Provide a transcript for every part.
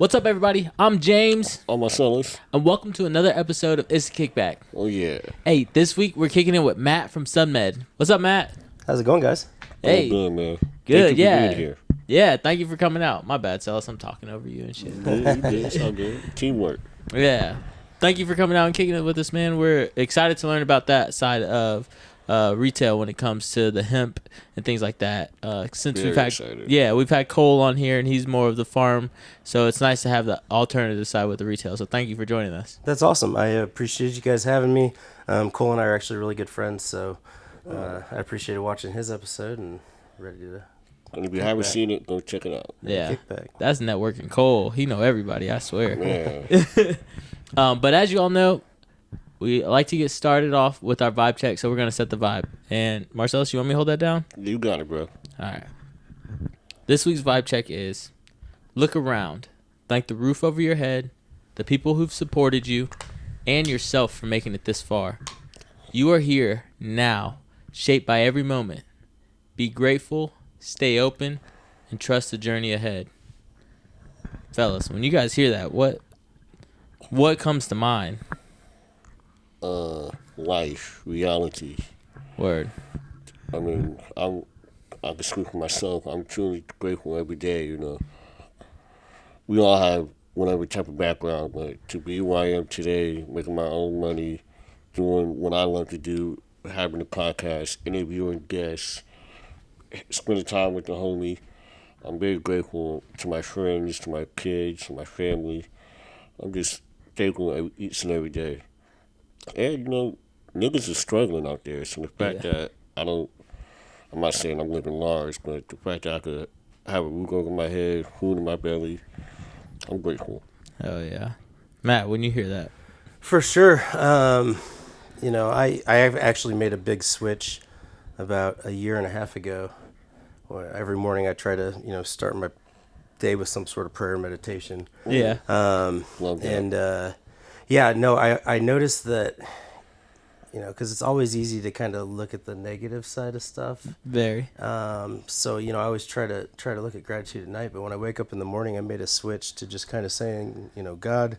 What's up, everybody? I'm James. All my sellers. And welcome to another episode of Issa Kickback. Oh, yeah. Hey, this week we're kicking in with Matt from SunMed. What's up, Matt? How's it going, guys? Hey. Good, man. Good, Thank you yeah. for being here. Yeah, thank you for coming out. My bad, Celis. I'm talking over you and shit. It's all good. Teamwork. Yeah. Thank you for coming out and kicking it with us, man. We're excited to learn about that side of retail when it comes to the hemp and things like that. Since Very we've had, excited. we've had Cole on here and he's more of the farm, so it's nice to have the alternative side with the retail. So thank you for joining us. That's awesome. I appreciate you guys having me. Cole and I are actually really good friends, so I appreciated watching his episode and ready to. And if you haven't seen it, go check it out. Yeah, Kickback. That's networking. Cole, he know everybody. I swear. Man. But as you all know, we like to get started off with our vibe check, so we're gonna set the vibe. And Marcellus, you want me to hold that down? You got it, bro. All right. This week's vibe check is: look around, thank the roof over your head, the people who've supported you, and yourself for making it this far. You are here now, shaped by every moment. Be grateful, stay open, and trust the journey ahead. Fellas, when you guys hear that, what comes to mind? Life, reality. Word. I mean, I can speak for myself. I'm truly grateful every day, you know. We all have whatever type of background, but to be who I am today, making my own money, doing what I love to do, having a podcast, interviewing guests, spending time with the homie. I'm very grateful to my friends, to my kids, to my family. I'm just thankful each and every day. And, you know, niggas are struggling out there. So the fact that I'm not saying I'm living large, but the fact that I could have a roof over my head, food in my belly, I'm grateful. Oh, yeah. Matt, when you hear that? For sure. You know, I have actually made a big switch about a year and a half ago. Where every morning I try to, start my day with some sort of prayer meditation. Yeah. Love that. And I noticed that, because it's always easy to kind of look at the negative side of stuff. Very. So, I always try to look at gratitude at night. But when I wake up in the morning, I made a switch to just kind of saying, God,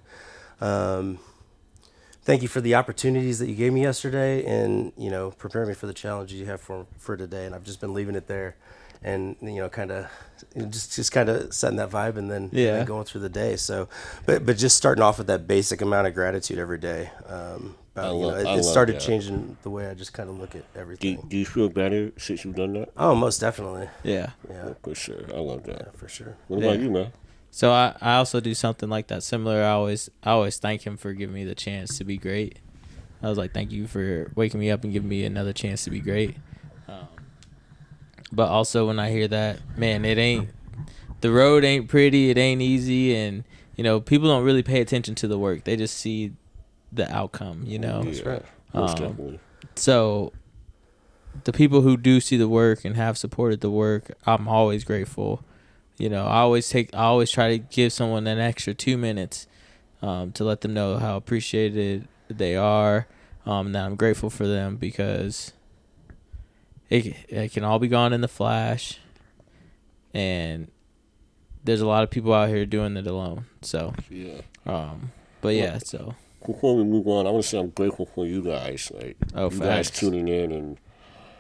thank you for the opportunities that you gave me yesterday and, prepare me for the challenges you have for today. And I've just been leaving it there. And kind of just kind of setting that vibe and then going through the day. So, but just starting off with that basic amount of gratitude every day. It started changing the way I just kind of look at everything. Do you feel better since you've done that? Oh, most definitely. Yeah. Yeah, For sure. I love that. yeah, for sure. What about you, man? So I also do something like that similar. I always thank him for giving me the chance to be great. I was like, thank you for waking me up and giving me another chance to be great. But also when I hear that, man, the road ain't pretty, it ain't easy, and people don't really pay attention to the work. They just see the outcome, That's right. Most definitely. So the people who do see the work and have supported the work, I'm always grateful. I always try to give someone an extra 2 minutes to let them know how appreciated they are, and that I'm grateful for them because it can all be gone in the flash, and there's a lot of people out here doing it alone. So so before we move on, I want to say I'm grateful for you guys. Like guys tuning in and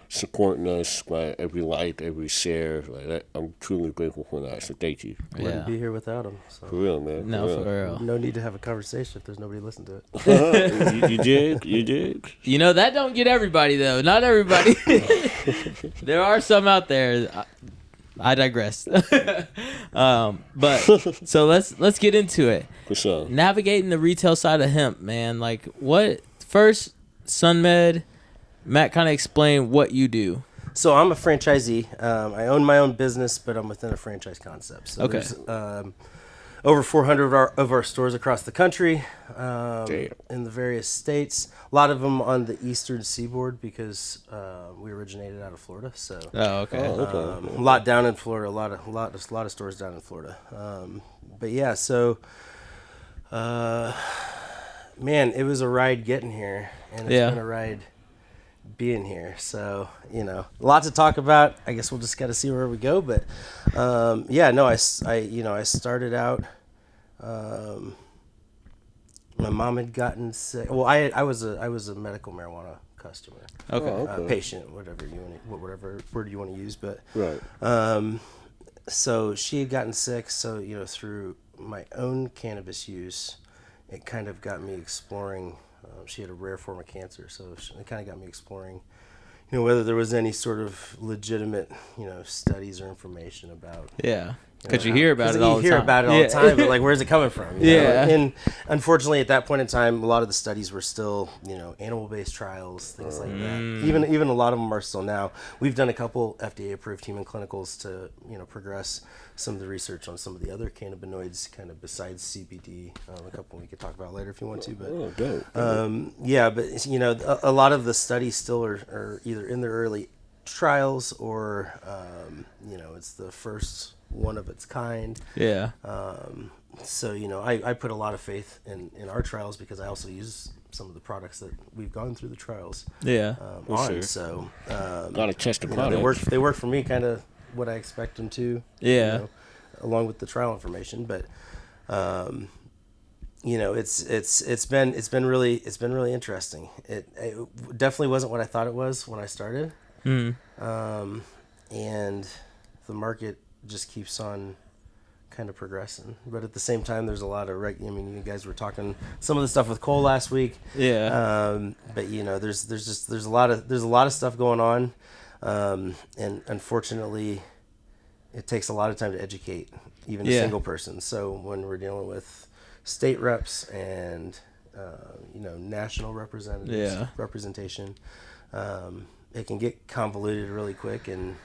supporting us by every like, every share. Like that, I'm truly grateful for that. So thank you. Wouldn't be here without them. So. For real, man. For real. No need to have a conversation if there's nobody listening to it. You did. That don't get everybody though. Not everybody. There are some out there. I digress. But so let's get into it. For sure. Navigating the retail side of hemp, man. Like what? First, SunMed. Matt, kind of explain what you do. So I'm a franchisee. I own my own business, but I'm within a franchise concept. So okay. There's over 400 of our stores across the country, in the various states. A lot of them on the eastern seaboard because we originated out of Florida. So okay. A lot down in Florida. A lot of stores down in Florida. But yeah, so man, it was a ride getting here, and it's been a ride being here. So, a lot to talk about. I guess we'll just got to see where we go. But I started out My mom had gotten sick. Well, I was a medical marijuana customer. Okay. Patient, whatever whatever word you want to use, but Right. So she had gotten sick. So through my own cannabis use, it kind of got me exploring. She had a rare form of cancer, so it kind of got me exploring, whether there was any sort of legitimate, studies or information about. Yeah. Because you hear about it all the time. You hear about it all the time, but like, where's it coming from? Yeah. And unfortunately, at that point in time, a lot of the studies were still, animal-based trials, things like that. Even a lot of them are still now. We've done a couple FDA-approved human clinicals to, progress some of the research on some of the other cannabinoids, kind of besides CBD. A couple we could talk about later if you want to. But Dope. yeah, but a lot of the studies still are either in their early trials or, it's the first one of its kind. Yeah. So I put a lot of faith in our trials because I also use some of the products that we've gone through the trials. Yeah. On. Sure. So Gotta test the product. they work for me, kind of what I expect them to. Yeah. Along with the trial information, but it's been really interesting. It definitely wasn't what I thought it was when I started. And the market just keeps on kind of progressing, but at the same time there's a lot of you guys were talking some of the stuff with Cole last week. But there's a lot of stuff going on, and unfortunately it takes a lot of time to educate even a single person. So when we're dealing with state reps and national representation, it can get convoluted really quick, and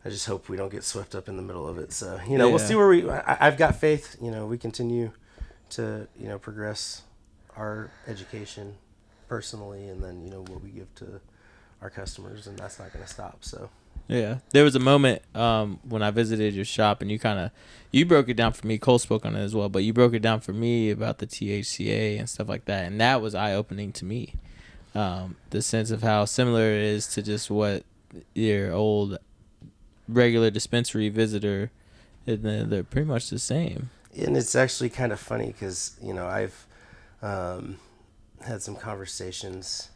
I just hope we don't get swept up in the middle of it. So, we'll see where I've got faith, we continue to, progress our education personally, and then, what we give to our customers, and that's not going to stop. So, yeah, there was a moment when I visited your shop, and you broke it down for me. Cole spoke on it as well, but you broke it down for me about the THCA and stuff like that, and that was eye-opening to me. The sense of how similar it is to just what your old regular dispensary visitor, and they're pretty much the same. And it's actually kind of funny because I've had some conversations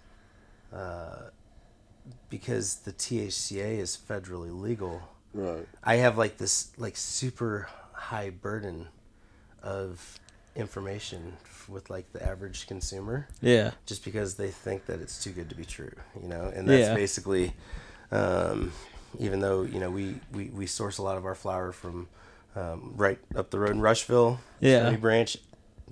because the THCA is federally legal. Right. I have this super high burden of information with the average consumer. Yeah. Just because they think that it's too good to be true, and that's basically, even though we source a lot of our flour from right up the road in Rushville, Stony Branch.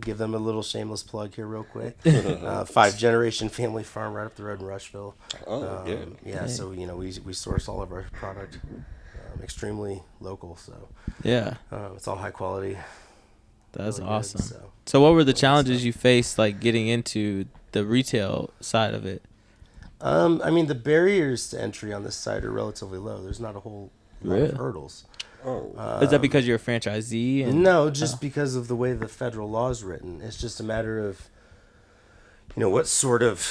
Give them a little shameless plug here real quick. 5-generation family farm right up the road in Rushville. So we source all of our product extremely local, so it's all high quality. That's really awesome. Good, so what were the challenges you faced getting into the retail side of it? The barriers to entry on this side are relatively low. There's not a whole lot of hurdles. Is that because you're a franchisee? No, just because of the way the federal law is written. It's just a matter of, what sort of.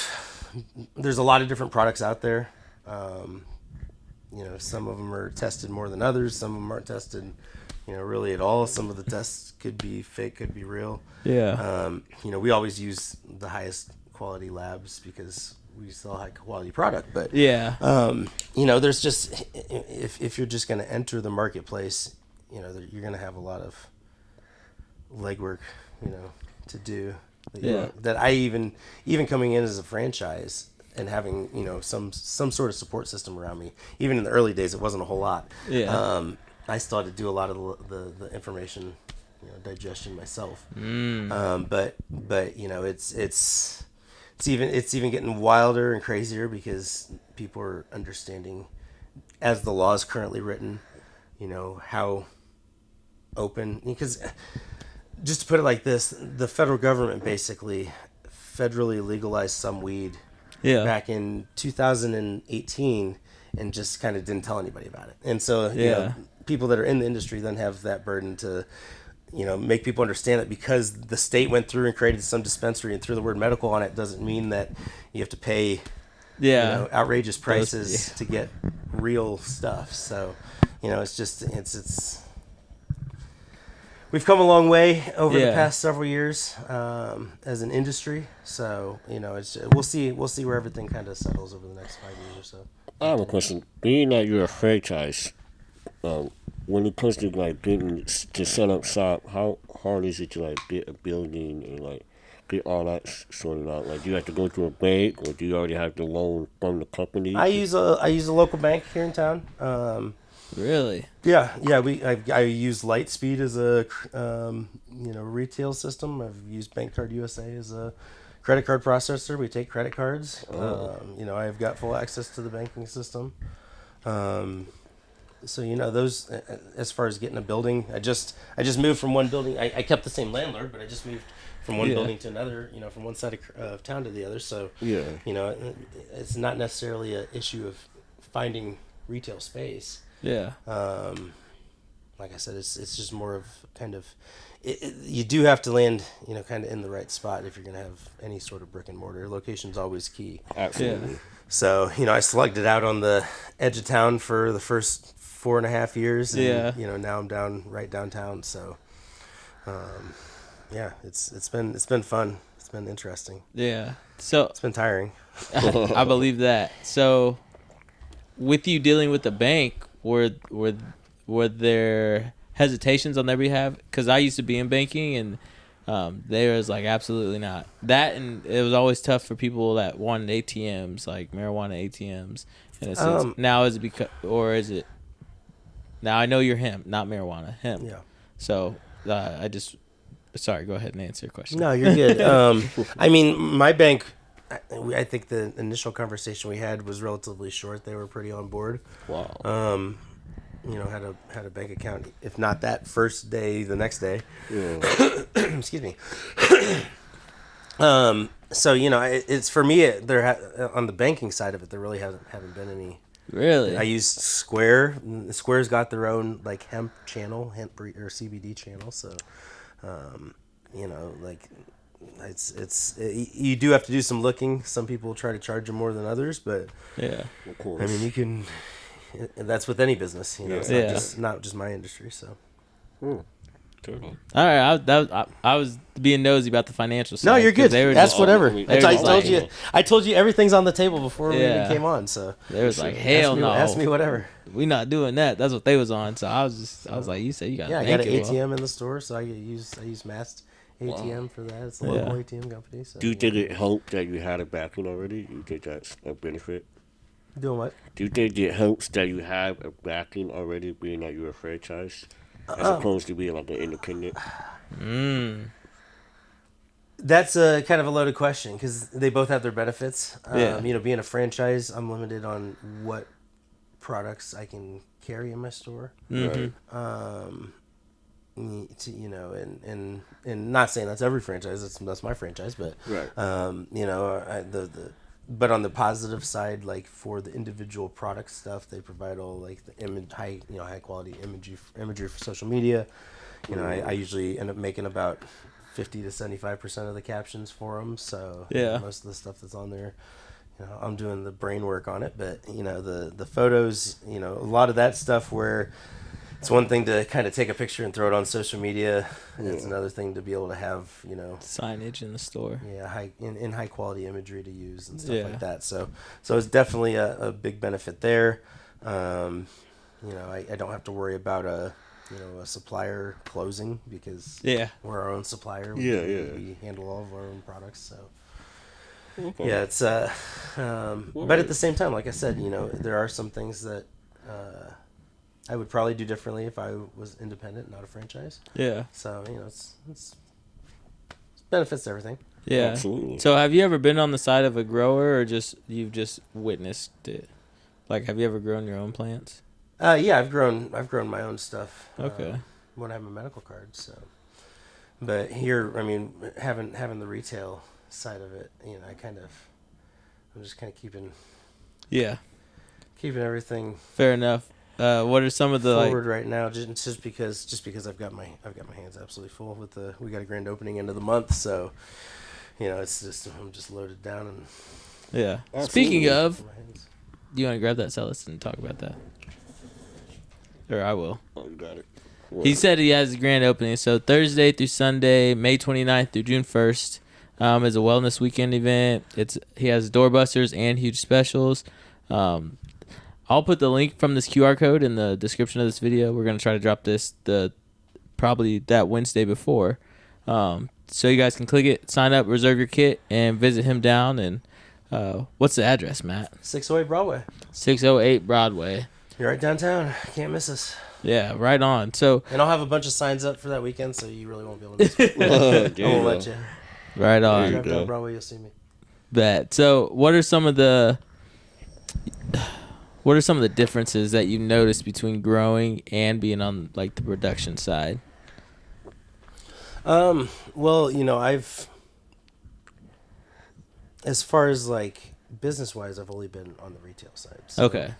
There's a lot of different products out there. Some of them are tested more than others. Some of them aren't tested, really at all. Some of the tests could be fake, could be real. Yeah. We always use the highest quality labs because we sell high quality product, but there's just if you're just going to enter the marketplace, you're going to have a lot of legwork, to do. That I even coming in as a franchise and having some sort of support system around me. Even in the early days, it wasn't a whole lot. I still had to do a lot of the information, digestion myself. But it's even getting wilder and crazier because people are understanding, as the law is currently written, how open. Because just to put it like this, the federal government basically federally legalized some weed back in 2018 and just kind of didn't tell anybody about it. And so people that are in the industry then have that burden to make people understand that because the state went through and created some dispensary and threw the word medical on it doesn't mean that you have to pay outrageous prices to get real stuff. So it's we've come a long way over the past several years as an industry. So we'll see where everything kind of settles over the next 5 years or so. I have a question. Being that you're a franchise, when it comes to like getting to set up shop, how hard is it to like get a building and like get all that sorted out? Like, do you have to go to a bank, or do you already have the loan from the company? I use a local bank here in town. Really? Yeah. I use Lightspeed as a retail system. I've used Bank Card USA as a credit card processor. We take credit cards. I've got full access to the banking system. So those, as far as getting a building, I just moved from one building. I kept the same landlord, but I just moved from one building to another. From one side of town to the other. So it's not necessarily an issue of finding retail space. Yeah. Like I said, it's just more of kind of, you do have to land, kind of in the right spot if you're going to have any sort of brick and mortar. Location's always key. Absolutely. Yeah. So, I slugged it out on the edge of town for the first 4.5 years. And, now I'm right downtown. So, it's been fun. It's been interesting. Yeah. So it's been tiring. I believe that. So with you dealing with the bank, were there hesitations on their behalf? Because I used to be in banking, and there was like absolutely not that, and it was always tough for people that wanted ATMs, like marijuana ATMs. And now is it because, or is it? Now I know you're hemp, not marijuana, hemp. Yeah. So sorry, go ahead and answer your question. No, you're good. I mean, my bank, I think the initial conversation we had was relatively short. They were pretty on board. Wow. Had a bank account, if not that first day, the next day. Yeah. Excuse me. So it's for me. On the banking side of it, there really haven't been any. Really? I used Square. Square's got their own like hemp channel, or CBD channel. So, you do have to do some looking. Some people try to charge you more than others, but yeah, of course. I mean, you can. That's with any business, It's not just my industry. So. Totally. All right, I was being nosy about the financial side. No, you're good. Ask whatever. I told you everything's on the table before we even came on. So they was like, hell no. Ask me whatever. We not doing that. That's what they was on. So I was like, you said you got. Yeah, I got an ATM in the store, so I use Mast ATM for that. It's a local ATM company. So do you think it helped that you had a backing already? You think that's a benefit? Doing what? Do you think it helps that you have a backing already, being that you're a franchise, as opposed to being like an independent? That's a kind of a loaded question because they both have their benefits. Being a franchise, I'm limited on what products I can carry in my store. Mm-hmm. And not saying that's every franchise. That's my franchise, but right. But on the positive side, like for the individual product stuff, they provide all like the high quality imagery for social media. I usually end up making about 50 to 75% of the captions for them. So most of the stuff that's on there, I'm doing the brain work on it. But the photos, a lot of that stuff where it's one thing to kind of take a picture and throw it on social media. And it's another thing to be able to have, signage in the store. Yeah, high quality imagery to use and stuff like that. So it's definitely a big benefit there. I don't have to worry about a supplier closing because we're our own supplier. We handle all of our own products. So it's but at the same time, like I said, there are some things that I would probably do differently if I was independent, not a franchise. Yeah. So it's benefits to everything. Yeah. Absolutely. So have you ever been on the side of a grower, or you've just witnessed it? Like, have you ever grown your own plants? Yeah, I've grown my own stuff. Okay. When I have a medical card, so. But here, I mean, having the retail side of it, I'm just kind of keeping everything. Fair enough. What are some of the forward right now? Just because I've got my hands absolutely full with we got a grand opening end of the month, so it's just I'm just loaded down and. Yeah. Absolutely. Speaking of, do you want to grab that Celis and talk about that? Or I will. Oh, you got it. He said he has a grand opening. So Thursday through Sunday, May 29th through June 1st, is a wellness weekend event. He has doorbusters and huge specials. I'll put the link from this QR code in the description of this video. We're gonna try to drop this probably that Wednesday before, so you guys can click it, sign up, reserve your kit, and visit him down. And what's the address, Matt? 608 Broadway. 608 Broadway. You're right downtown. Can't miss us. Yeah, right on. So, and I'll have a bunch of signs up for that weekend, so you really won't be able to miss me. I won't let you. Right on. Drive down Broadway, you'll see me. Bet. So, what are some of the differences that you noticed between growing and being on like the production side? Well, as far as like business wise, I've only been on the retail side. So, okay.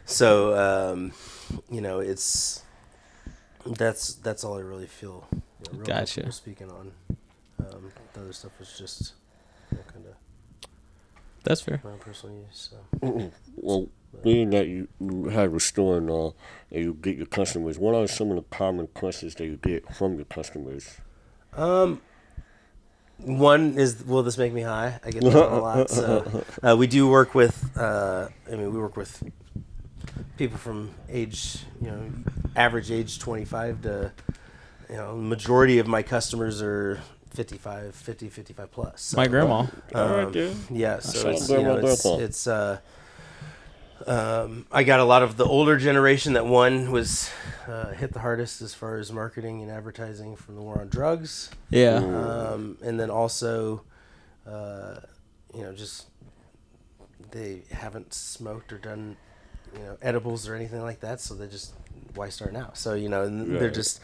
So, that's all I really feel. Real Gotcha. Speaking on, the other stuff was just kind of. That's fair. My personal use. So. Well, being that you have a store and you get your customers, what are some of the common questions that you get from your customers? One is, will this make me high? I get that a lot. So we do work with. We work with people from average age 25 to, majority of my customers are 55 plus. So, my grandma. Yeah, so it's I got a lot of the older generation that was hit the hardest as far as marketing and advertising from the war on drugs. Yeah. And then also, just they haven't smoked or done, edibles or anything like that. So they just, why start now? So, they're just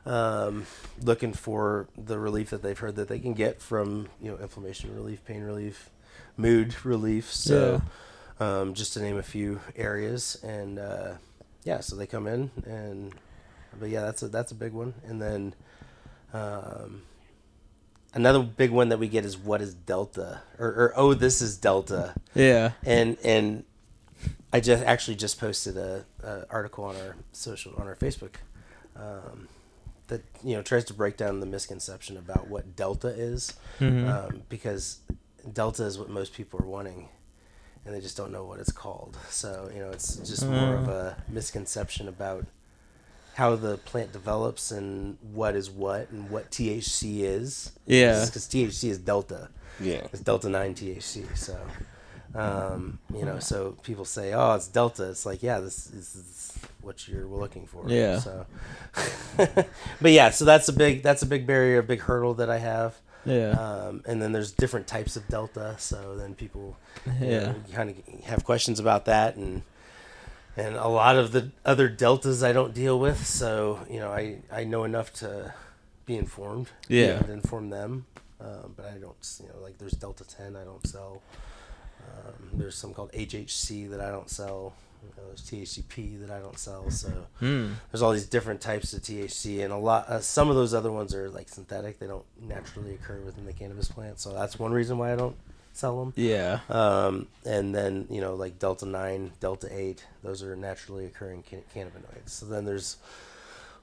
looking for the relief that they've heard that they can get from, inflammation relief, pain relief, mood relief. So, just to name a few areas. And, so they come in but yeah, that's a big one. And then, another big one that we get is, what is Delta, or oh, this is Delta. Yeah. And I just posted a article on our Facebook, that tries to break down the misconception about what Delta is, because Delta is what most people are wanting, and they just don't know what it's called. So it's just more of a misconception about how the plant develops and what is what and what THC is. Yeah. Because THC is Delta. Yeah. It's Delta 9 THC. So, so people say, oh, it's Delta. It's like, yeah, this is what we're looking for. Yeah. So, but yeah, so that's a big barrier, a big hurdle that I have. Yeah. And then there's different types of Delta. So then people, kind of have questions about that, and a lot of the other deltas I don't deal with, so I know enough to be informed. Yeah. And inform them, but I don't. Like there's Delta 10 I don't sell. There's some called HHC that I don't sell. There's THCP that I don't sell. So there's all these different types of THC, and some of those other ones are like synthetic. They don't naturally occur within the cannabis plant. So that's one reason why I don't sell them. Yeah. And then, like Delta 9, Delta 8, those are naturally occurring cannabinoids. So then there's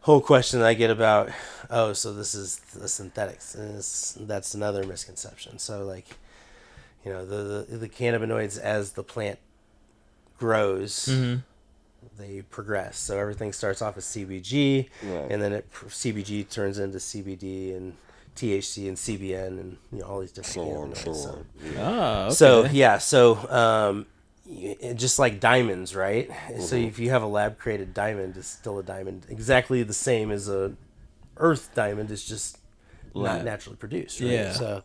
a whole question that I get about, oh, so this is the synthetics. And that's another misconception. So like, the cannabinoids, as the plant grows, they progress. So everything starts off as CBG, and then CBG turns into CBD and THC and CBN and all these different cannabinoids. So just like diamonds, right? So if you have a lab created diamond, it's still a diamond, exactly the same as a earth diamond. It's just not naturally produced, right? Yeah.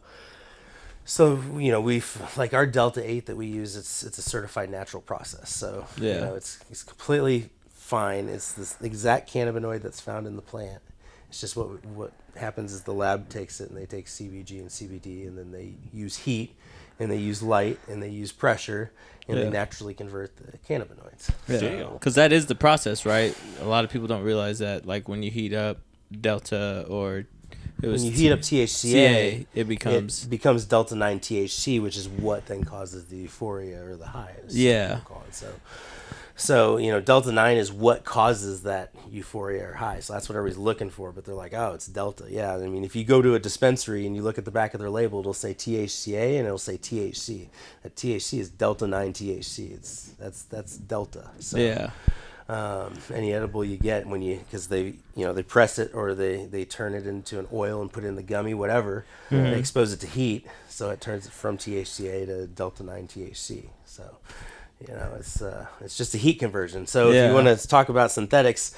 So we've, like, our Delta 8 that we use, it's a certified natural process. So it's completely fine. It's this exact cannabinoid that's found in the plant. It's just what happens is the lab takes it, and they take CBG and CBD, and then they use heat, and they use light, and they use pressure, and they naturally convert the cannabinoids. Yeah, because that is the process, right? A lot of people don't realize that, like, when you heat up Delta, or when you heat up THCA, it becomes Delta 9 THC, which is what then causes the euphoria or the highs. Yeah. So So, Delta 9 is what causes that euphoria or high. So that's what everybody's looking for. But they're like, oh, it's Delta. Yeah. I mean, if you go to a dispensary and you look at the back of their label, it'll say THCA and it'll say THC. That THC is Delta 9 THC. That's Delta. So, yeah. Any edible you get because they press it or they turn it into an oil and put it in the gummy, whatever. They expose it to heat. So it turns it from THCA to Delta 9 THC. So, it's just a heat conversion. So if you want to talk about synthetics,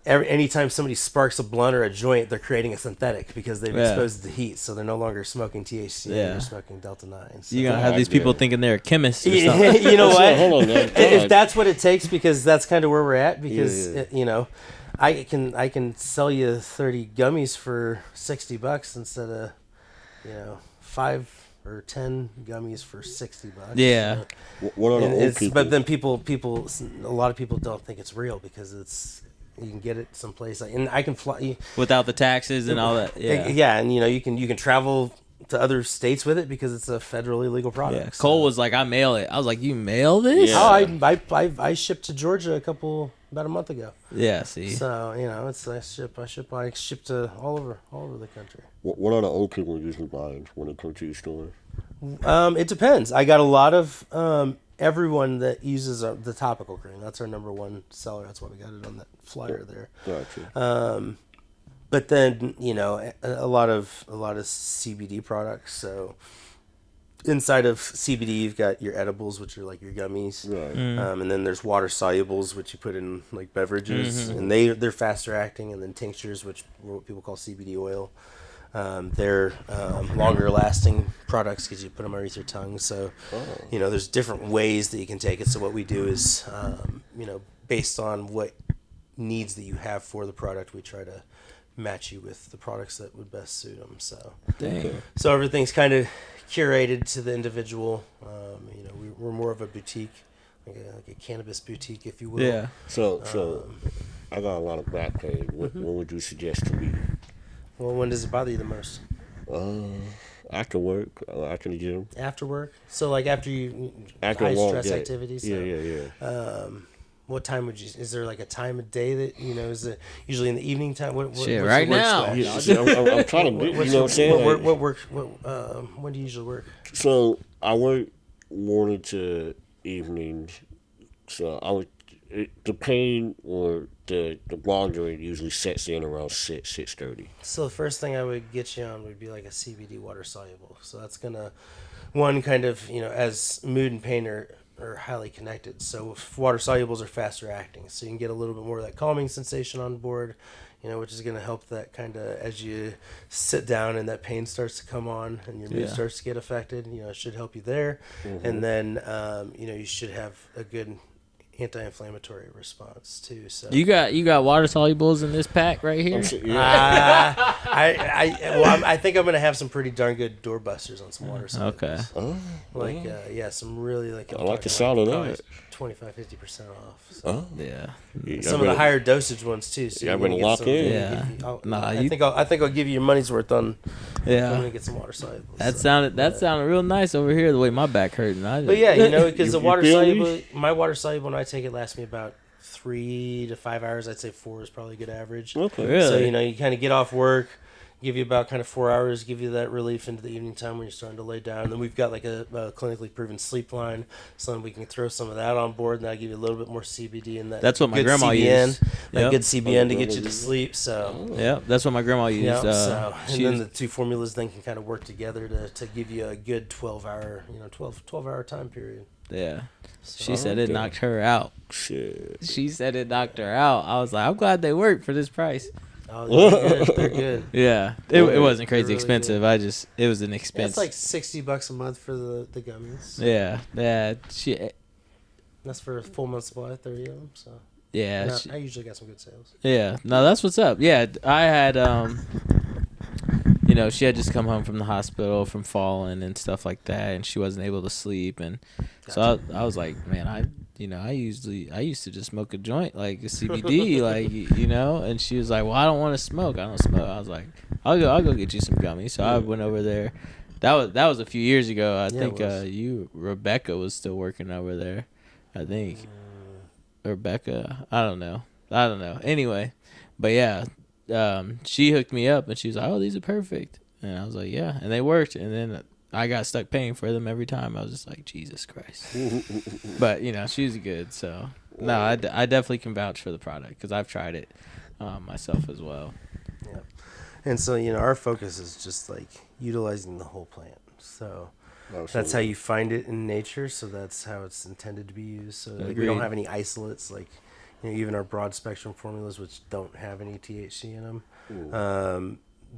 anytime somebody sparks a blunt or a joint, they're creating a synthetic because they've exposed it to heat. So they're no longer smoking THC. They're smoking Delta 9. So. You're going to have these people thinking they're a chemist or something. You know what? Hold on, man. If that's what it takes, because that's kind of where we're at, because, I can sell you 30 gummies for $60 instead of, 5 or 10 gummies for $60. Yeah. What are the old people? But then a lot of people don't think it's real because you can get it someplace, and I can fly without the taxes and all that. Yeah. Yeah, and you can travel to other states with it because it's a federally legal product. Yeah. Cole was like, I mail it. I was like, you mail this? Yeah. Oh, I shipped to Georgia about a month ago. Yeah, see. So I ship to all over the country. What are the old people usually buying when it comes to your store? It depends. I got a lot of everyone that uses the topical cream. That's our number one seller. That's why we got it on that flyer there. Gotcha. But then a lot of CBD products. So inside of CBD, you've got your edibles, which are like your gummies, right? And then there's water solubles, which you put in like beverages, and they're faster acting. And then tinctures, which are what people call CBD oil. They're longer lasting products because you put them underneath your tongue. So, there's different ways that you can take it. So what we do is, based on what needs that you have for the product, we try to match you with the products that would best suit them. So, so everything's kind of curated to the individual. We're more of a boutique, like a cannabis boutique, if you will. Yeah. So I got a lot of back pain. What would you suggest to me? Well, when does it bother you the most? After work, after the gym. After work? So, like after high stress activities? So, Yeah. What time would you? Is there like a time of day that is it usually in the evening time? Shit, right now. Yeah, I'm trying to. You know what I'm saying? What work? When do you usually work? So I work morning to evening. So the pain or the bothering usually sets in around 6:30. So the first thing I would get you on would be like a CBD water soluble. So that's gonna kind of as mood and pain are highly connected. So water solubles are faster acting, so you can get a little bit more of that calming sensation on board, which is going to help that kind of as you sit down and that pain starts to come on and your mood starts to get affected. It should help you there, and then you should have a good anti-inflammatory response too. So you got water solubles in this pack right here. I think I'm gonna have some pretty darn good doorbusters on some water solubles. Okay. Some really I like the sound of that. 25-50% off. So. Oh Yeah. Some of the higher dosage ones too. So I'm gonna lock in. Yeah. I think I'll give you your money's worth on. Yeah. I'm gonna get some water solubles. That sounded real nice over here. The way my back hurting. But yeah, because the water soluble, my water soluble when I take it lasts me about 3 to 5 hours. I'd say 4 is probably a good average. Okay. Really? So you kind of get off work, give you about kind of 4 hours, give you that relief into the evening time when you're starting to lay down. And then we've got like a clinically proven sleep line, so then we can throw some of that on board, and that'll give you a little bit more CBD and that. That's what my grandma CBN, used. That good CBN to get you to sleep. So yeah, that's what my grandma used. And then the two formulas then can kind of work together to give you a good 12-hour time period. Yeah. She said it knocked her out. Shit. She said it knocked her out. I was like, I'm glad they work for this price. Oh, they're good. Yeah. It wasn't crazy really expensive. good. It was an expense. It's like $60 a month for the gummies. Yeah. That's for a full month supply, 30 of them. So yeah. I usually got some good sales. Yeah. No, that's what's up. Yeah. I had she had just come home from the hospital from falling and stuff like that, and she wasn't able to sleep, and so I was like, man, I used to just smoke a joint, like a CBD, and she was like, well, I don't want to smoke. I don't smoke. I was like, I'll go get you some gummies. So I went over there. That was a few years ago. I think Rebecca was still working over there. I think. or Becca. I don't know. Anyway, but yeah, she hooked me up and she was like, "Oh, these are perfect," and I was like, "Yeah," and they worked. And then I got stuck paying for them every time. I was just like, Jesus Christ. But she's good. So no, I definitely can vouch for the product because I've tried it myself as well. Yeah. And so, our focus is just like utilizing the whole plant. So that's how you find it in nature. So that's how it's intended to be used. So like, we don't have any isolates, like, even our broad spectrum formulas, which don't have any THC in them,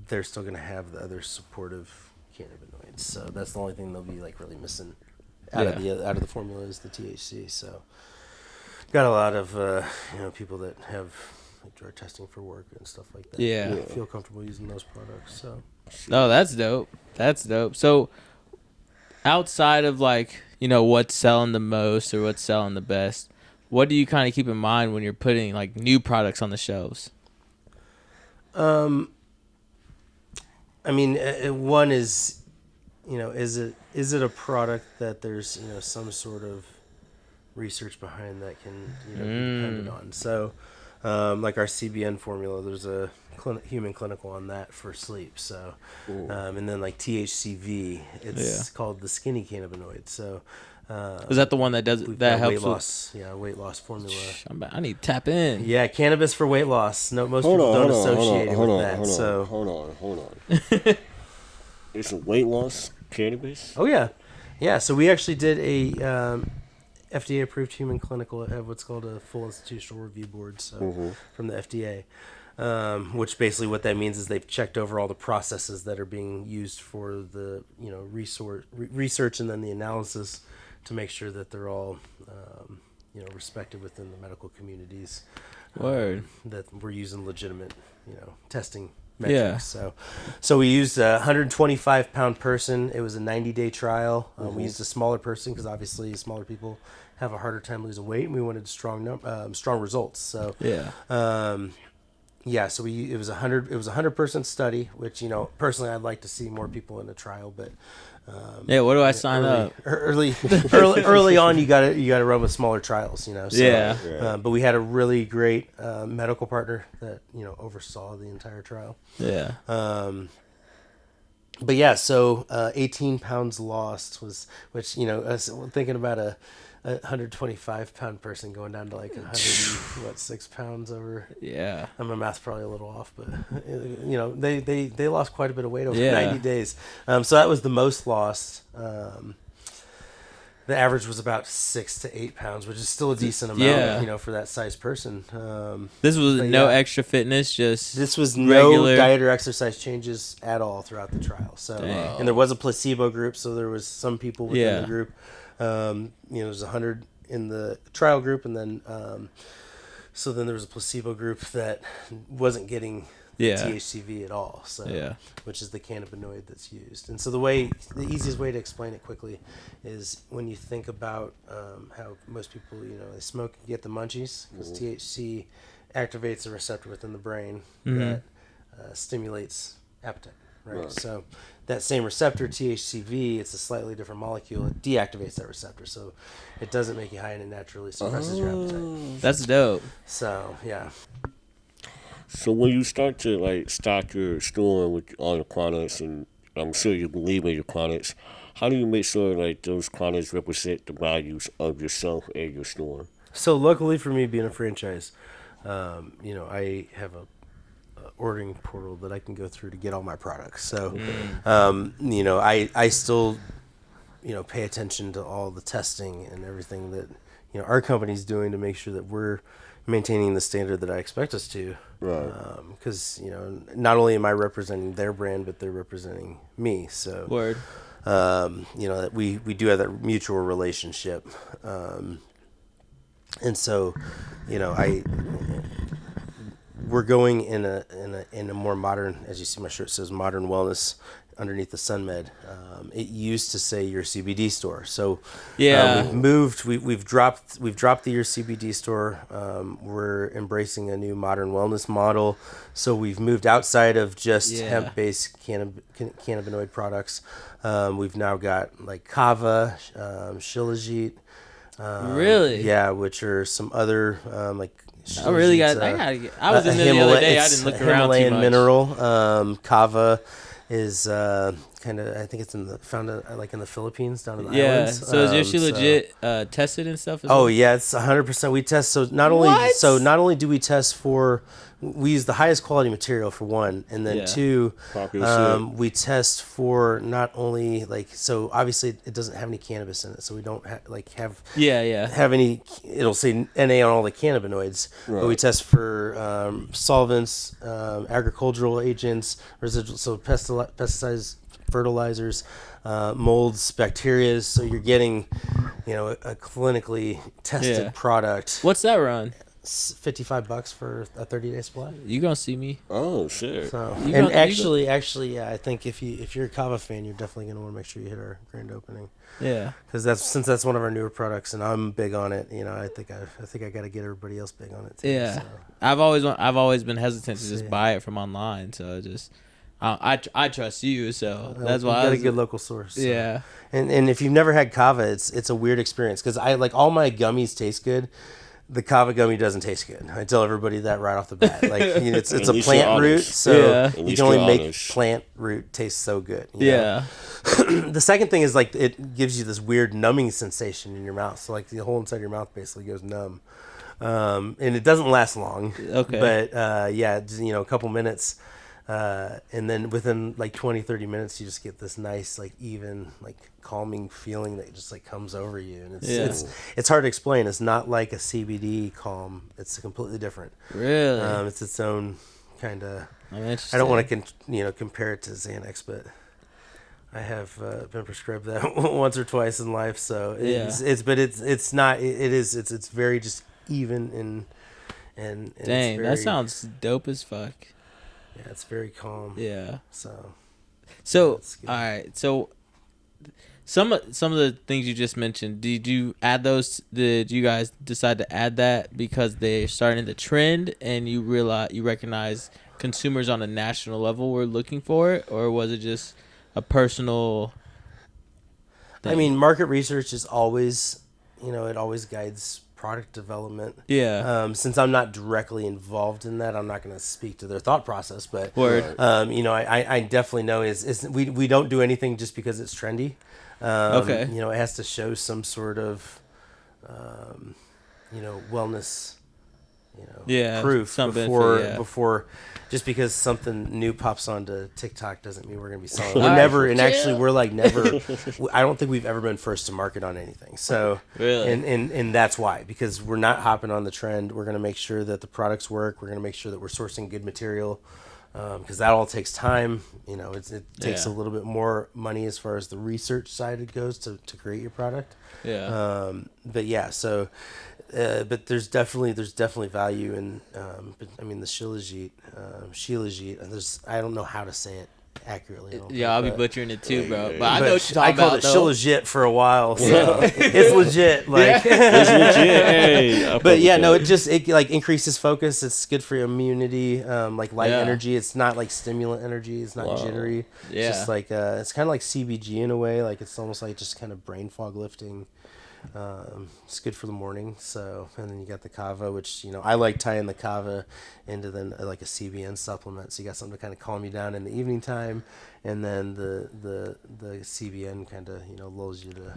they're still going to have the other supportive cannabinoids. So that's the only thing they'll be like really missing out of the formula is the THC. So got a lot of, people that have like drug testing for work and stuff like that. Yeah. Feel comfortable using those products. So. Oh, that's dope. That's dope. So outside of like, what's selling the most or what's selling the best, what do you kind of keep in mind when you're putting like new products on the shelves? I mean, one is, is it a product that there's, some sort of research behind that can, be depended on. So, like our CBN formula, there's a human clinical on that for sleep. So, and then like THCV, it's called the skinny cannabinoid. So, is that the one that does that helps weight loss? Yeah, weight loss formula. I need to tap in. Yeah, cannabis for weight loss. No, most people don't associate it with that. Hold on. It's a weight loss cannabis? Oh yeah. So we actually did a FDA approved human clinical at what's called a full institutional review board. So from the FDA. Which basically what that means is they've checked over all the processes that are being used for the research and then the analysis to make sure that they're all respected within the medical communities. Word. That we're using legitimate testing metrics. So we used a 125 pound person. It was a 90-day trial. We used a smaller person because obviously smaller people have a harder time losing weight, and we wanted strong results. So so it was a 100% study, which personally I'd like to see more people in a trial, but what do I sign up? Early on, you got to run with smaller trials, So, but we had a really great medical partner that oversaw the entire trial. Yeah. But yeah, so 18 pounds lost was, which thinking about a 125 pound person going down to like 6 pounds over. Yeah. My math's probably a little off, but they lost quite a bit of weight over 90 days. So that was the most lost. The average was about 6 to 8 pounds, which is still a decent amount, for that size person. This was no extra fitness, just this was regular... no diet or exercise changes at all throughout the trial. So, and there was a placebo group, so there was some people within the group. There was 100 in the trial group, and then so then there was a placebo group that wasn't getting THCV at all. So, which is the cannabinoid that's used. And so the easiest way to explain it quickly is when you think about how most people, they smoke and get the munchies, because THC activates a receptor within the brain that stimulates appetite. Right. So that same receptor, THCV, it's a slightly different molecule. It deactivates that receptor, so it doesn't make you high, and it naturally suppresses your appetite. That's dope. So yeah. So when you start to like stock your store with all your products, and I'm sure you believe in your products, how do you make sure like those products represent the values of yourself and your store? So luckily for me, being a franchise, I have a ordering portal that I can go through to get all my products. So, I still, pay attention to all the testing and everything that, our company's doing to make sure that we're maintaining the standard that I expect us to. Right. Because, not only am I representing their brand, but they're representing me. So, word. That we do have that mutual relationship. And so, we're going in a more modern, as you see my shirt says modern wellness underneath the SunMed. It used to say your CBD store. So we've moved, we've dropped the your CBD store. We're embracing a new modern wellness model. So we've moved outside of just hemp-based cannabinoid products. We've now got like kava, shilajit, Really? Yeah, which are some other like. I really got. I gotta get. I was in there the other day. I didn't look around too Himalayan much. mineral. Kava is kind of. I think it's found like in the Philippines, down in the islands. So is your shit legit tested and stuff? Oh yeah, it's 100%. We test. So not only do we test for. We use the highest quality material for one, and then two, we test for not only so obviously it doesn't have any cannabis in it, so we don't have any. It'll say NA on all the cannabinoids, but we test for solvents, agricultural agents, residual, so pesticides, fertilizers, molds, bacteria. So you're getting, a clinically tested product. What's that run? $55 for a 30-day supply. You gonna see me? Oh shit! So, actually, yeah, I think if you're a Kava fan, you're definitely gonna want to make sure you hit our grand opening. Yeah, because that's one of our newer products, and I'm big on it. I think I got to get everybody else big on it too. Yeah, so. I've always been hesitant to just buy it from online. So I trust you, so that's why I got a good local source. So. Yeah, and if you've never had Kava, it's a weird experience because I all my gummies taste good. The Kava gummy doesn't taste good. I tell everybody that right off the bat. It's a plant root, so you can only make plant root taste so good. The second thing is it gives you this weird numbing sensation in your mouth. So the whole inside of your mouth basically goes numb, and it doesn't last long. Okay. But a couple minutes, and then within 20-30 minutes, you just get this nice even calming feeling that just comes over you, and it's hard to explain. It's not like a CBD calm. It's completely different. Really? It's its own kind of. I don't want to compare it to Xanax, but I have been prescribed that once or twice in life. So it's not. It's very just even and dang, that sounds dope as fuck. Yeah, it's very calm. Yeah. So all right. So some of the things you just mentioned, did you add those? Did you guys decide to add that because they're starting the trend and you recognize consumers on a national level were looking for it, or was it just a personal thing? I mean, market research is always, it always guides product development. Yeah. Since I'm not directly involved in that, I'm not going to speak to their thought process. But I definitely know is we don't do anything just because it's trendy. Okay. It has to show some sort of, wellness. Proof before just because something new pops onto TikTok doesn't mean we're going to be selling. We're never, and actually we're never, I don't think we've ever been first to market on anything. So, really? And that's why, because we're not hopping on the trend. We're going to make sure that the products work. We're going to make sure that we're sourcing good material. Because that all takes time. It takes a little bit more money as far as the research side goes to create your product. Yeah. But there's definitely value in. The Shilajit. I don't know how to say it accurately. I'll be butchering it too, bro. But I know what you're I talking called it about, Shilajit for a while, so it's legit. It's legit. Hey, but it increases focus. It's good for your immunity. Light energy. It's not stimulant energy. It's not jittery. Yeah. It's just it's kind of like CBG in a way. It's almost just kind of brain fog lifting. It's good for the morning. So, and then you got the Kava, which I like tying the Kava into then a CBN supplement. So you got something to kind of calm you down in the evening time, and then the CBN kind of lulls you to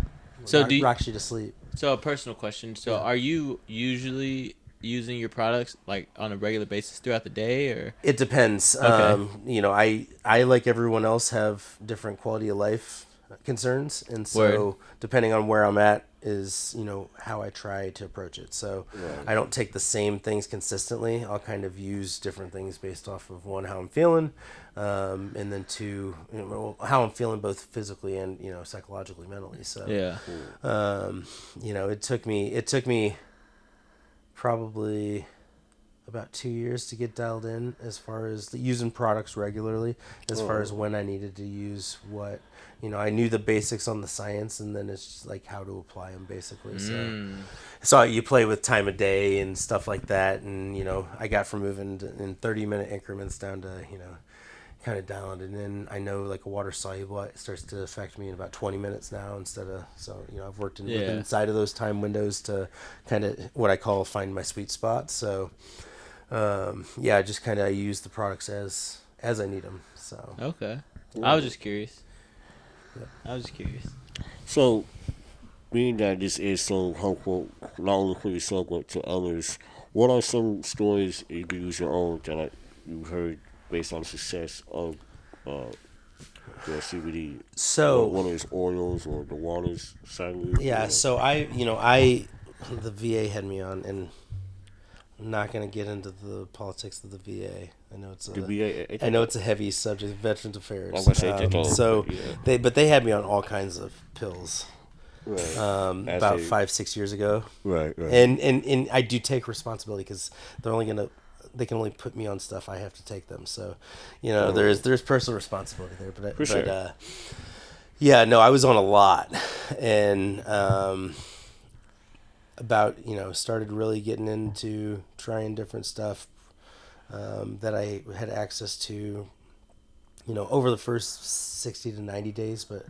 rocks you to sleep. So a personal question. So are you usually using your products on a regular basis throughout the day, or? It depends. Okay. I like everyone else have different quality of life concerns, and so depending on where I'm at is how I try to approach it. So I don't take the same things consistently. I'll kind of use different things based off of one, how I'm feeling, and then two, how I'm feeling both physically and psychologically, mentally. So it took me probably about 2 years to get dialed in as far as using products regularly, as far as when I needed to use what. I knew the basics on the science, and then it's just how to apply them basically. So you play with time of day and stuff like that, and I got from moving in 30-minute increments down to kind of dialing it in. I know like a water soluble, it starts to affect me in about 20 minutes now instead of, so, I've worked inside of those time windows to kind of what I call find my sweet spot. So, just kind of I use the products as I need them. So. Okay. I was just curious. Yeah. I was just curious. So, being that this is so helpful, not only for yourself but to others, what are some stories you could use your own that you've heard based on success of the CBD? So one of its oils or the waters side of it? yeah, so the VA had me on, and I'm not going to get into the politics of the VA. I know it's a heavy subject, Veterans Affairs. They had me on all kinds of pills. Right. About 5-6 years ago. Right. And I do take responsibility because they can only put me on stuff I have to take them. So, there's personal responsibility there. I was on a lot, and started really getting into trying different stuff that I had access to, over the first 60 to 90 days, but.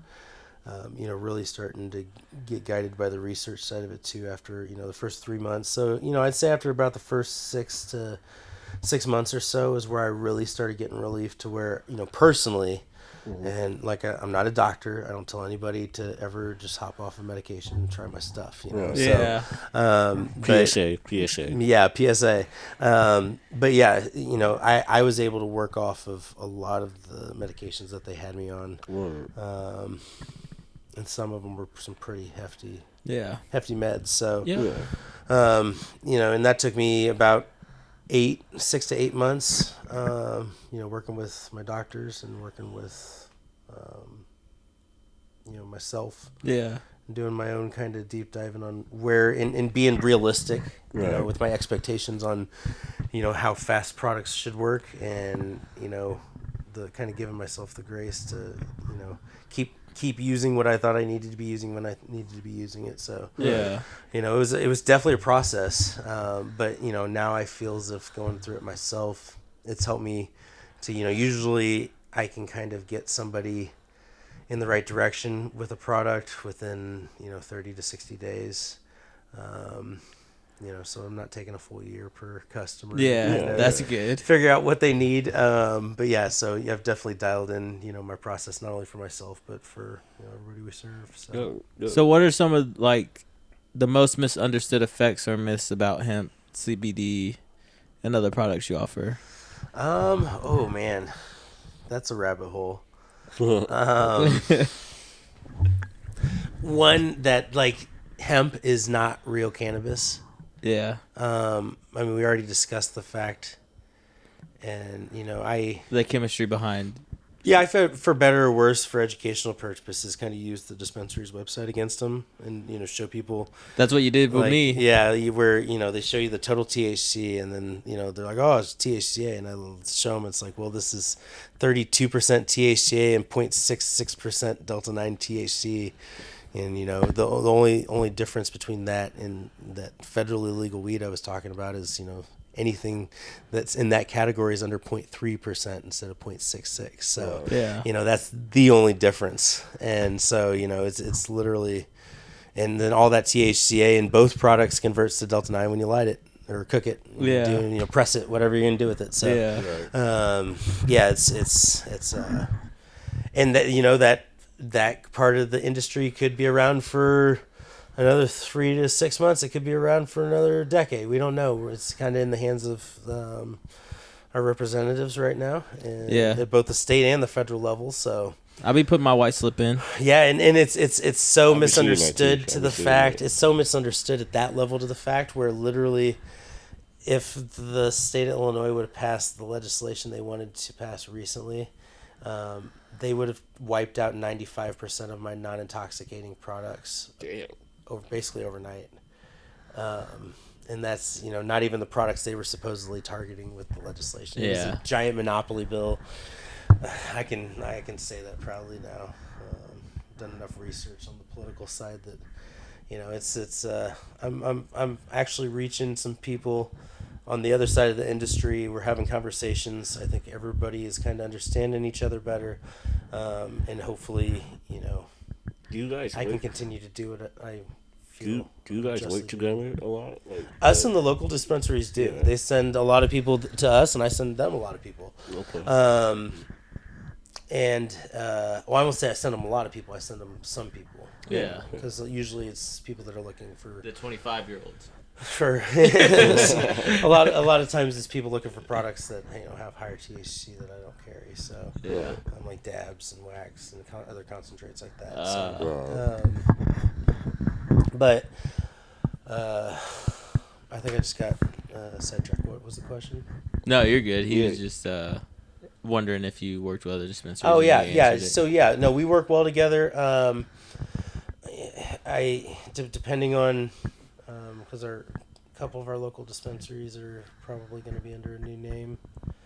Really starting to get guided by the research side of it too after, the first 3 months. So, I'd say after about the first 6 months or so is where I really started getting relief to where, personally, and like I'm not a doctor. I don't tell anybody to ever just hop off of medication and try my stuff, Yeah. PSA. Yeah, PSA. I was able to work off of a lot of the medications that they had me on. And some of them were some pretty hefty meds. So, and that took me about 6 to 8 months, working with my doctors and working with, myself. Yeah. Doing my own kind of deep diving on where, and being realistic, with my expectations on, how fast products should work, and, the kind of giving myself the grace to, keep using what I thought I needed to be using when I needed to be using it. So, it was definitely a process. But, now I feel as if going through it myself, it's helped me to, usually I can kind of get somebody in the right direction with a product within, 30 to 60 days. So I'm not taking a full year per customer. That's good. Figure out what they need. So I've definitely dialed in, my process, not only for myself, but for everybody we serve. So what are some of the most misunderstood effects or myths about hemp, CBD, and other products you offer? Oh man, that's a rabbit hole. One that hemp is not real cannabis. Yeah. We already discussed the fact, and the chemistry behind. Yeah, I felt, for better or worse, for educational purposes, kind of used the dispensary's website against them, and show people. That's what you did with me. Yeah, where they show you the total THC, and then they're like, oh, it's THCA, and I show them it's like, well, this is 32% THCA and 0.66% delta 9 THC. And the only difference between that and that federally legal weed I was talking about is anything that's in that category is under 0.3% instead of 0.66. So that's the only difference. And so it's literally, and then all that THCA in both products converts to delta 9 when you light it or cook it. Press it, whatever you're gonna do with it. So it's and that that part of the industry could be around for another 3 to 6 months. It could be around for another decade. We don't know. It's kind of in the hands of our representatives right now, and at both the state and the federal level. So I'll be putting my white slip in. Yeah, and it's so misunderstood to the fact. It's so misunderstood at that level to the fact where literally, if the state of Illinois would have passed the legislation they wanted to pass recently, they would have wiped out 95% of my non-intoxicating products. Damn. Basically overnight. And that's, not even the products they were supposedly targeting with the legislation. It was a giant monopoly bill. I can say that proudly now. Done enough research on the political side that, I'm actually reaching some people on the other side of the industry, we're having conversations. I think everybody is kind of understanding each other better, and hopefully, Do you guys I can continue to do what I feel. do you guys work together a lot? Like, us and the local dispensaries do. Yeah. They send a lot of people to us, and I send them a lot of people. Okay. I won't say I send them a lot of people. I send them some people. Yeah. Because usually it's people that are looking for the 25-year-olds. For a lot of times it's people looking for products that have higher THC that I don't carry. So yeah, I'm like dabs and wax and other concentrates like that. But I think I just got sidetracked. What was the question? No, you're good. He was just wondering if you worked with other dispensaries. Oh yeah. So no, we work well together. Depending on because a couple of our local dispensaries are probably going to be under a new name.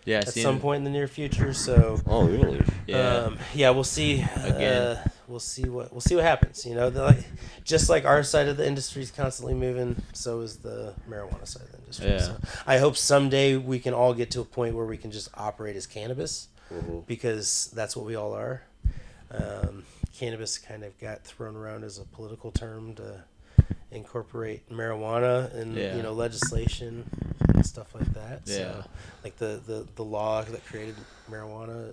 Yeah, at some point in the near future. So. Oh really? Yeah. We'll see. Again. We'll see what happens. Just like our side of the industry is constantly moving, so is the marijuana side of the industry. Yeah. So I hope someday we can all get to a point where we can just operate as cannabis, because that's what we all are. Cannabis kind of got thrown around as a political term to incorporate marijuana in legislation and stuff like that. Yeah. So, like the law that created marijuana.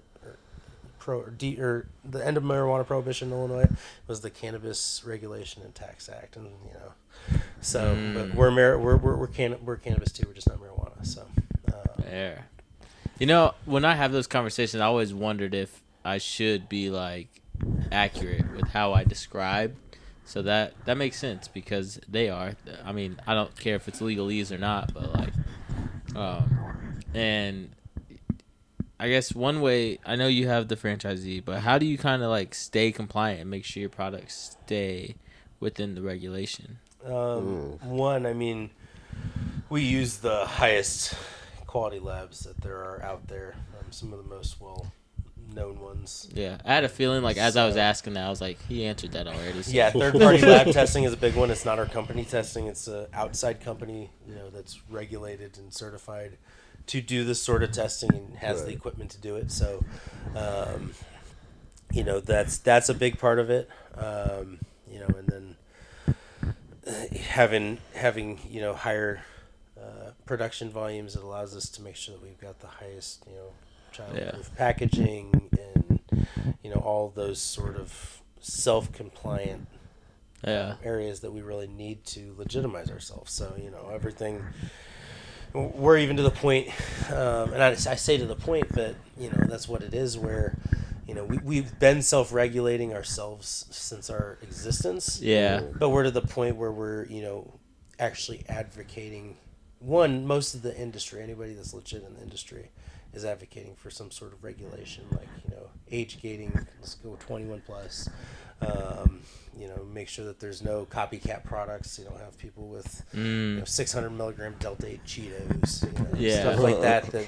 Or the end of marijuana prohibition in Illinois was the Cannabis Regulation and Tax Act, and but we're cannabis too. We're just not marijuana. So when I have those conversations, I always wondered if I should be like accurate with how I describe. So that makes sense because they are. I mean, I don't care if it's legalese or not, but like, and. I guess one way, I know you have the franchisee, but how do you kind of like stay compliant and make sure your products stay within the regulation? One, I mean, we use the highest quality labs that there are out there. Some of the most well-known ones. Yeah, I had a feeling like as I was asking that, I was like, he answered that already. So. Yeah, third-party lab testing is a big one. It's not our company testing. It's an outside company, that's regulated and certified to do this sort of testing and has the equipment to do it. So, that's a big part of it. And then having higher production volumes, it allows us to make sure that we've got the highest, child-proof packaging and, all those sort of self-compliant areas that we really need to legitimize ourselves. So, everything... We're even to the point, and I say to the point, but that's what it is. Where we've been self-regulating ourselves since our existence. Yeah. But we're to the point where we're actually advocating. One, most of the industry, anybody that's legit in the industry, is advocating for some sort of regulation, like age gating. Let's go 21 plus. Make sure that there's no copycat products. You don't have people with 600 milligram Delta 8 Cheetos, stuff like that. That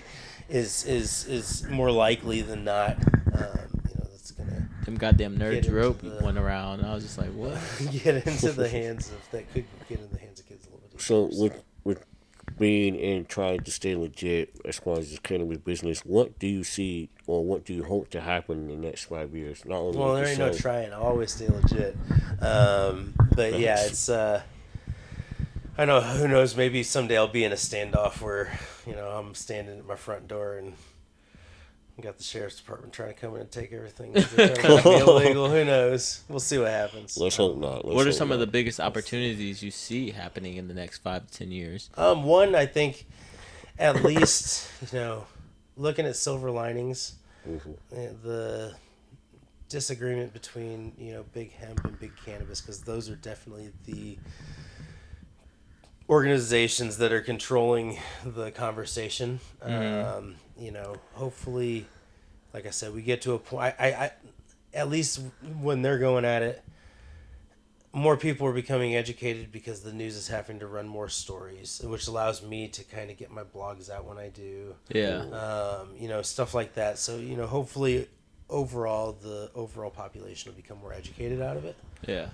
is more likely than not. That's gonna them goddamn nerds rope went around. And I was just like, what? Get into the hands of that could get in the hands of kids a little bit. So with being and trying to stay legit as far as the cannabis business, what do you see or what do you hope to happen in the next 5 years? Not only there ain't no trying. I'll always stay legit. But yeah, it's I know, who knows, maybe someday I'll be in a standoff where I'm standing at my front door and got the sheriff's department trying to come in and take everything. They're trying to be illegal. Who knows? We'll see what happens. Let's hope not. What are some of the biggest opportunities you see happening in the next 5 to 10 years? One, I think, at least, looking at silver linings, the disagreement between big hemp and big cannabis, because those are definitely the organizations that are controlling the conversation. Hopefully, like I said, we get to a point. I at least when they're going at it, more people are becoming educated because the news is having to run more stories, which allows me to kind of get my blogs out when I do. Yeah. Stuff like that. So hopefully, the overall population will become more educated out of it. Yeah.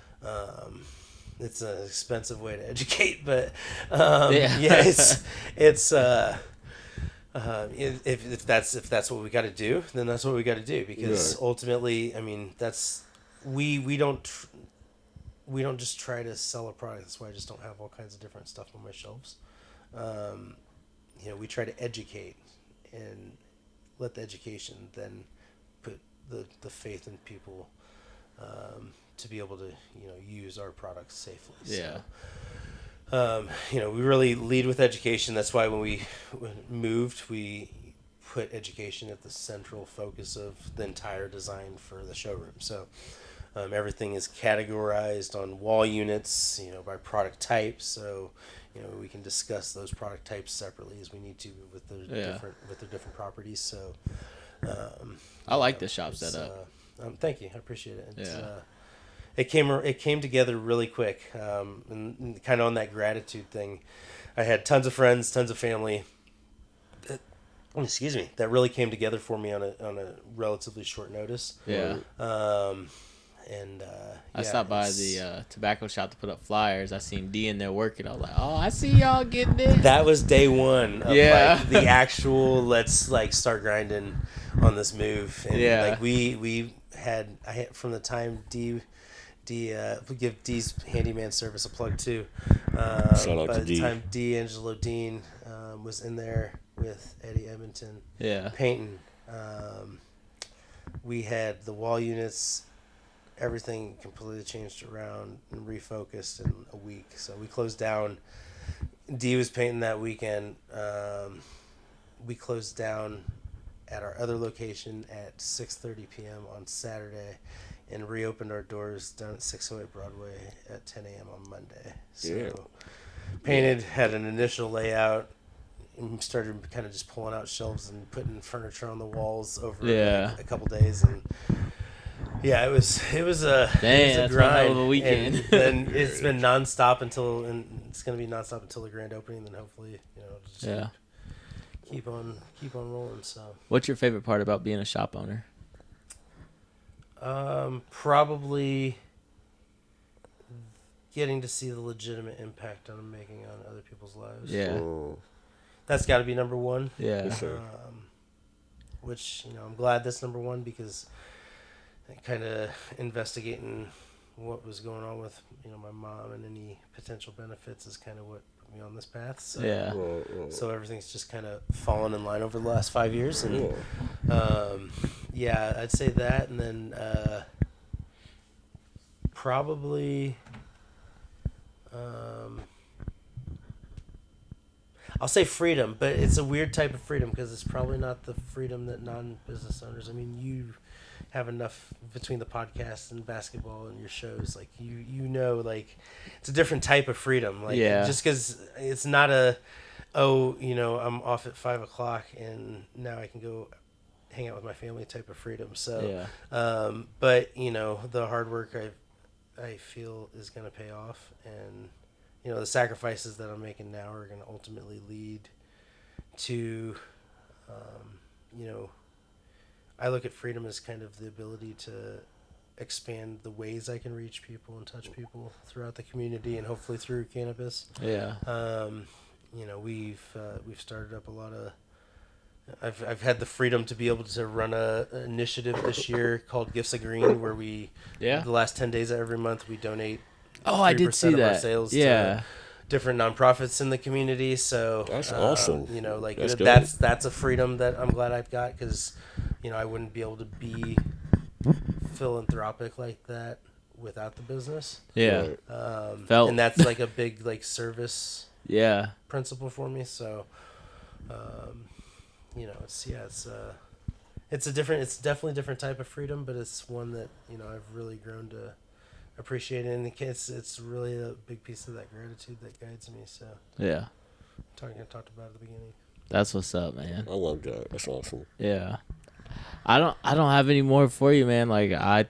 it's an expensive way to educate, but it's if that's what we got to do, then that's what we got to do, because ultimately, I mean, we don't just try to sell a product. That's why I just don't have all kinds of different stuff on my shelves. We try to educate and let the education then put the faith in people to be able to use our products safely. Yeah. So, we really lead with education. That's why when we moved, we put education at the central focus of the entire design for the showroom. So everything is categorized on wall units, by product type. So we can discuss those product types separately as we need to with their different properties. So I like the shop setup. Thank you, I appreciate it. It came together really quick, and kind of on that gratitude thing. I had tons of friends, tons of family. That really came together for me on a relatively short notice. Yeah. I stopped by the tobacco shop to put up flyers. I seen D in there working. I was like, oh, I see y'all getting it. That was day one of the actual let's start grinding on this move. And I had from the time D we give D's handyman service a plug too. Shout out by to the D. time D'Angelo Dean was in there with Eddie Edmonton painting, we had the wall units, everything completely changed around and refocused in a week. So we closed down. D was painting that weekend. We closed down at our other location at 6:30 p.m. on Saturday, and reopened our doors down at 608 Broadway at 10 a.m. on Monday. So painted, had an initial layout, and started kind of just pulling out shelves and putting furniture on the walls over a couple days. And it was a grind. Of a weekend. And then it's been nonstop and it's going to be nonstop until the grand opening. Then hopefully, just keep on rolling. So, what's your favorite part about being a shop owner? Probably getting to see the legitimate impact I'm making on other people's lives. Yeah. That's got to be number one. Yeah. Which, I'm glad that's number one, because kind of investigating what was going on with, my mom and any potential benefits is kind of what put me on this path. So, so everything's just kind of fallen in line over the last 5 years. And, I'd say that. And then, probably, I'll say freedom, but it's a weird type of freedom, because it's probably not the freedom that non-business owners. I mean, you have enough between the podcast and basketball and your shows, it's a different type of freedom. Just because it's not I'm off at 5:00 and now I can go hang out with my family type of freedom. So, but the hard work I feel is going to pay off, and the sacrifices that I'm making now are going to ultimately lead to, I look at freedom as kind of the ability to expand the ways I can reach people and touch people throughout the community, and hopefully through cannabis. Yeah. We've started up a lot of. I've had the freedom to be able to run an initiative this year called Gifts of Green, where we the last 10 days of every month we donate. Oh, I did see that. Our sales to different nonprofits in the community. So that's awesome. That's a freedom that I'm glad I've got, because I wouldn't be able to be philanthropic like that without the business. Yeah. And that's like a big service principle for me. So it's definitely a different type of freedom, but it's one that I've really grown to appreciate, and it's really a big piece of that gratitude that guides me. So I talked about at the beginning. That's what's up, man. I love that. That's awesome. Yeah. I don't have any more for you, man. I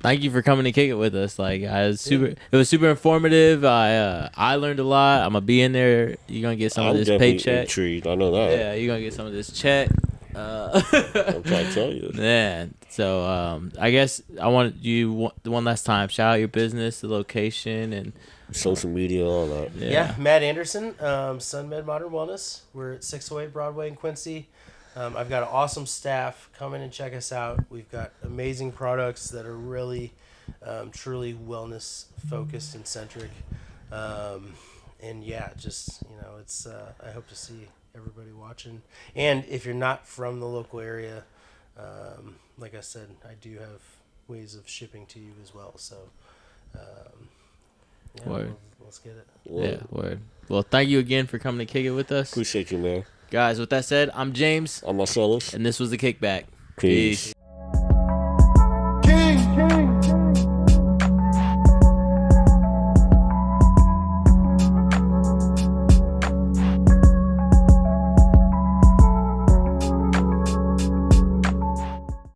thank you for coming to kick it with us. It was super informative. I learned a lot. I'm gonna be in there. You're gonna get some of this paycheck. Intrigued. I know that. Yeah, you're gonna get some of this check. I'm trying to tell you. Man, so I guess I want you one last time. Shout out your business, the location, and Social media, all that. Yeah, Matt Anderson, SunMed Modern Wellness. We're at 608 Broadway in Quincy. I've got an awesome staff. Come in and check us out. We've got amazing products that are really, truly wellness focused and centric. And yeah, just, it's. I hope to see everybody watching. And if you're not from the local area, like I said, I do have ways of shipping to you as well. So. Yeah, Word. Let's get it. Word. Yeah, word. Well, thank you again for coming to kick it with us. Appreciate you, man. Guys, with that said, I'm James. I'm Marcellus. And this was the Kickback. Peace.